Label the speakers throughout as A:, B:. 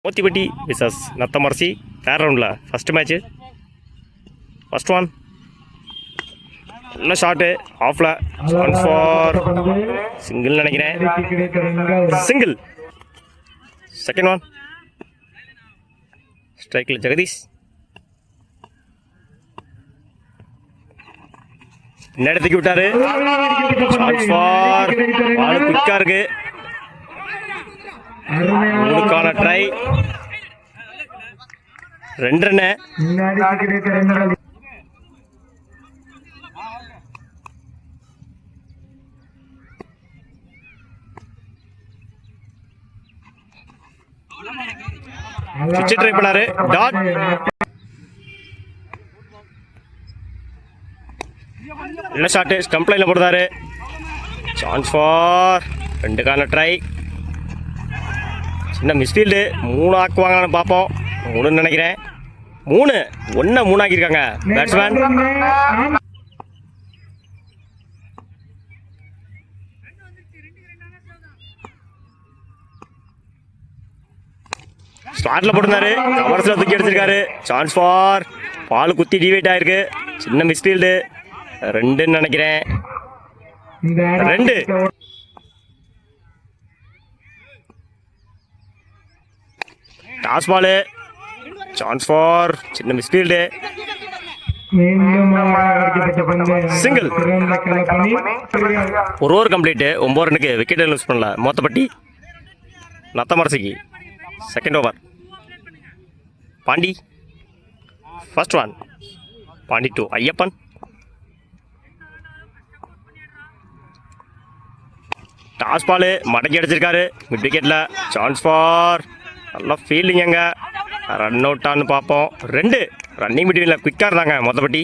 A: மோத்திப்பட்டி versus Nathamarasi third ரவுண்டில் first match. First one நல்ல shot ஆஃபில் சான்ஸ் ஃபார் சிங்கிள் நினைக்கிறேன். சிங்கிள். செகண்ட் ஒன் ஸ்ட்ரைக்கில் ஜெகதீஷ். இடத்துக்கு விட்டாரு. சான்ஸ் ஃபார் பால் குயிக்காக இருக்கு. மூணுக்கான ட்ரை. 2 ரன்னு. ட்ரை பண்ணாரு. டாட். நல்ல ஷாட்டு ஸ்டம்ப் லைனில் போடுறாரு. சான்ஸ் ஃபார் 2க்கான ட்ரை. சின்ன மிஸ்ஃபீல்டு. 3 ஆக்குவாங்கன்னு பார்ப்போம். 3 நினைக்கிறேன். 3 ஆக்கியிருக்காங்க பேட்ஸ்மேன். ஸ்லாட்ல போட்டிருந்தாரு. கவர்ஸில் தூக்கி அடிச்சிருக்காரு. சான்ஸ் ஃபார் பால் குத்தி டிவைட் ஆயிருக்கு. சின்ன மிஸ்ஃபீல்டு. 2 நினைக்கிறேன். 2. Toss ball. சான்ஸ் ஃபார் சின்ன மிஸ்ஃபீல்டு. சிங்கிள். ஒரு ஓவர் கம்ப்ளீட்டு. 9 ரன்னுக்கு விக்கெட் லூஸ் பண்ணல மோத்தப்பட்டி நத்தமரசிக்கு. Second over Pandi. First one Pandi to Ayyappan. Toss ball மடக்கி அடிச்சிருக்காரு மிட் விக்கெட்டில். சான்ஸ் ஃபார் நல்லா ஃபீல்டிங். எங்க ரன் அவுட்டான்னு பார்ப்போம். 2 ரன்னிங் பிட்வீனில் குயிக்காக இருந்தாங்க மொத்தப்பட்டி.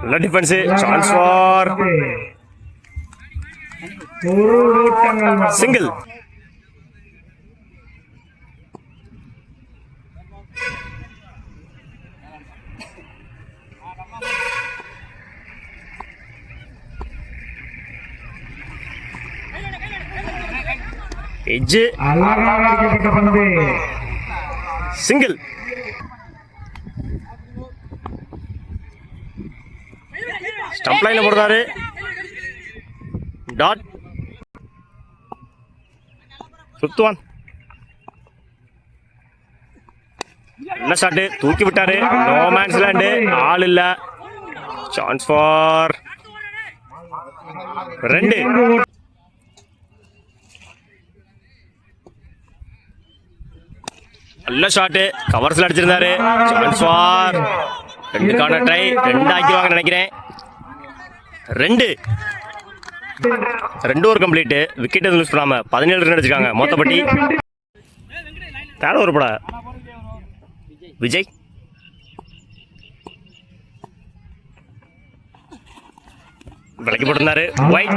A: நல்ல defence. Chance for single. Edge. Single. Stump லைன்ல போடுறாரு. டாட். ஃபிஃப்த் ஒன் நல்ல ஷாட்டு தூக்கி விட்டாரு. No man's land. ஆள் இல்ல. Chance for 2. நல்ல ஷாட்டு கவர்ஸ்ல அடிச்சிருந்தாரு. சான்ஸ் ஃபார் 2க்கான ட்ரை. 2 ஆக்கிடுவாங்க நினைக்கிறேன். 2 ஓவர் கம்ப்ளீட்டு. விக்கெட் எதுவும் லூஸ் பண்ணாம 17 ரன் அடிச்சிருக்காங்க மொத்தப்பட்டி. தேர்ட் ஓவர் பட விஜய். விலக்கி போட்டிருந்தாரு. ஒயிட்.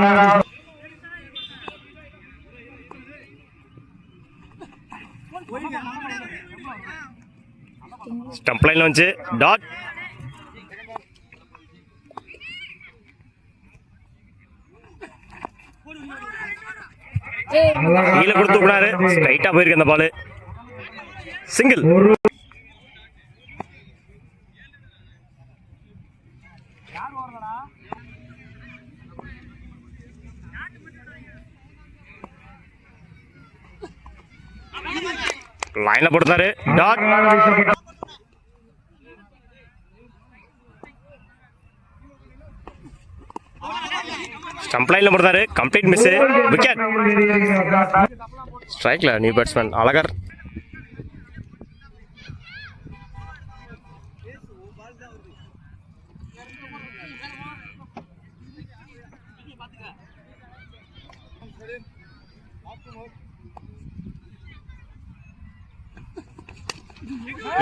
A: ஸ்டம்ப் லைன்ல வந்து டாட். கீழே கொடுத்து விடாரு. ஸ்ட்ரைட்டா போயிருக்கு அந்த பால். சிங்கிள். லைன்ல போடுறாரு. டாட். ஸ்டம்ப் லைன்ல போடுறாரு. Complete miss. விக்கெட். ஸ்ட்ரைக்ல நியூ பேட்ஸ்மேன் அழகர்.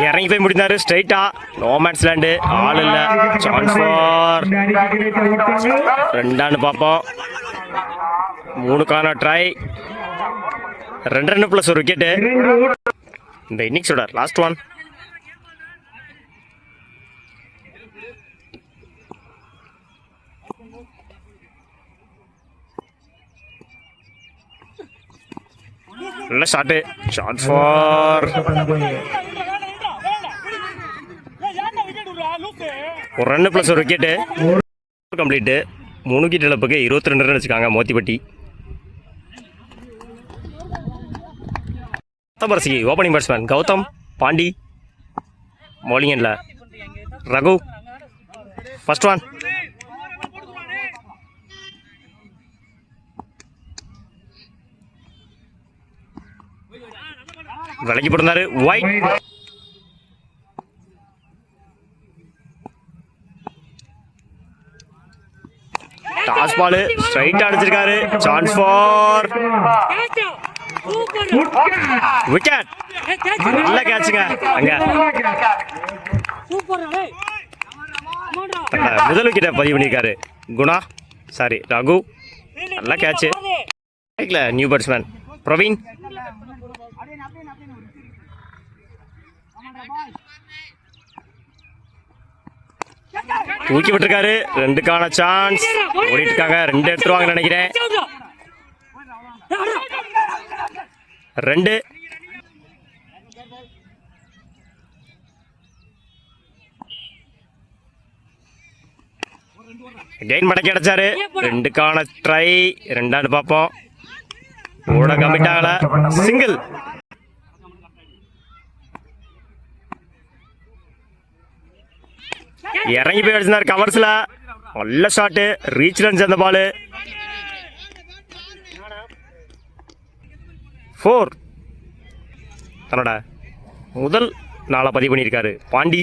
A: இறங்கி போய் முடிந்தாரு ஸ்ட்ரைட்டா. No man's land. ஆள் இல்ல. சான்ஸ் ஃபார் 2 பார்ப்போம். 3க்கான ட்ரை. 2 run plus 1 wicket. இந்த இன்னிங்ஸோட லாஸ்ட் ஒன். நல்ல ஷாட்டு. ஷாட் ஃபார் ஒரு ரன்னு ப்ளஸ் ஒரு விக்கெட்டு. கம்ப்ளீட்டு. 3 விக்கெட் இழப்புக்கு 22 ரன் வச்சுக்காங்க Mothippatti. Nathamarasi opening batsman Gautham Pandi. Bowling எண்ணில் ரகு. First one. விலகி போட்டிருந்தாரு. ஒயிட். டாஸ் பால் ஸ்ட்ரைட்டா அடிச்சிருக்காரு. Chance for wicket. நல்ல கேட்சுங்க. அங்க முதல் விக்கெட்டை பதிவு பண்ணியிருக்காரு குணா. சாரி ரகு. நல்ல கேட்சு. New batsman Praveen. தூக்கி விட்டுருக்காரு. 2க்கான சான்ஸ். ஓடிட்டு இருக்காங்க. 2 எடுத்துருவாங்கன்னு நினைக்கிறேன். 2. கெயின் மடக்கி அடைச்சாரு. 2க்கான ட்ரை. 2 பார்ப்போம். ஓட கமிட் ஆகல. சிங்கிள். இறங்கி போய் அடிச்சிருந்தார் கவர்ஸ்ல. நல்ல ஷாட்டு. ரீச் ரன்ஸ் அந்த பால். 4. தன்னோட முதல் நாளை பதிவு பண்ணியிருக்காரு பாண்டி.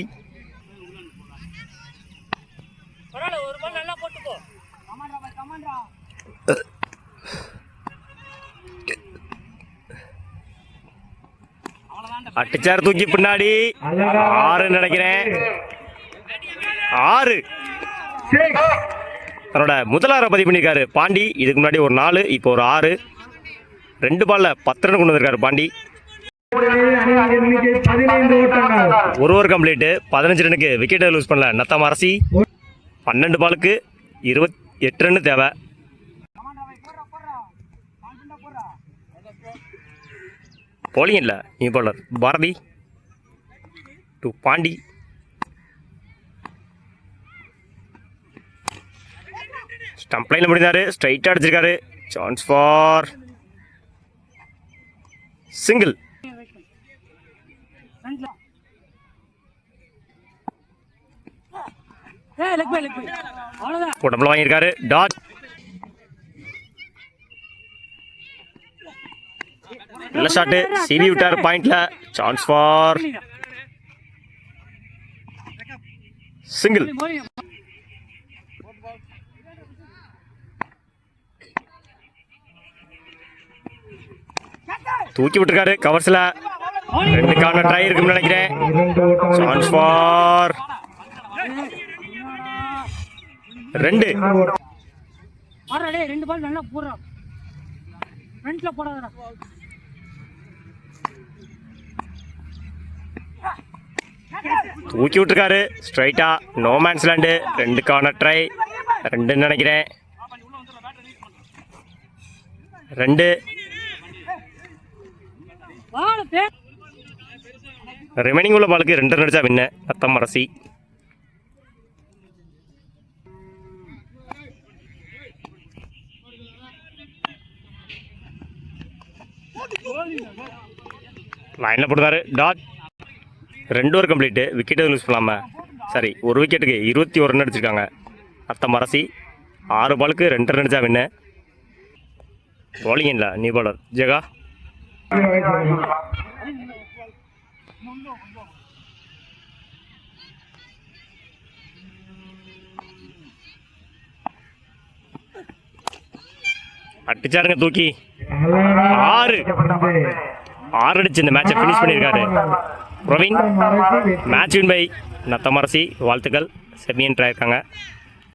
A: அடிச்சார் தூக்கி பின்னாடி. 6 நினைக்கிறேன். 6. தன்னோட முதலாரை பதிவு பண்ணியிருக்காரு பாண்டி. இதுக்கு முன்னாடி ஒரு 4, இப்போ ஒரு 6. 2 பால்ல 10 ரன் கொண்டு வந்திருக்காரு பாண்டி. ஒரு ஓவர் கம்ப்ளீட்டு. 15 ரனுக்கு விக்கெட்டை லூஸ் பண்ணல நத்தமரசி. 12 பாலுக்கு 28 ரன் தேவை. போலிங் இல்லை new bowler Bharathi to Pandi. Stump லைனில் முடிந்தாரு. ஸ்ட்ரைட்டாக அடிச்சிருக்காரு. Chance for single. உடம்புல வாங்கியிருக்காரு. டாட். நல்ல ஷாட்டு. சிவி விட்டார் பாயிண்ட்ல. Chance for single. தூக்கி விட்டுருக்காரு கவர்ஸ்ல. 2க்கான ட்ரை இருக்குன்னு நினைக்கிறேன். Chance for 2. தூக்கி விட்டுருக்காரு ஸ்ட்ரைட்டா. No man's land. 2க்கான ட்ரை. 2 நினைக்கிறேன். 2. ரிமைனிங் உள்ள பாலுக்கு 2 ரன் அடிச்சா வின்ன நத்தமரசி. லைனில் போட்டுருந்தாரு. டாட். 2 over complete. விக்கெட்டை லூஸ் பண்ணலாமா? சரி, ஒரு விக்கெட்டுக்கு 21 ரன் அடிச்சிருக்காங்க நத்தமரசி. 6 பாலுக்கு 2 ரன் அடிச்சா வின்ன. பவுலிங் இல்லை நியூ பவுலர் ஜெகா. அடிச்சாருங்க தூக்கி. 6 அடிச்சு இந்த மேட்சை ஃபினிஷ் பண்ணியிருக்காரு Praveen. Match win by Nathamarasi. வாழ்த்துக்கள். செமி என்ட்ரு ஆயிருக்காங்க.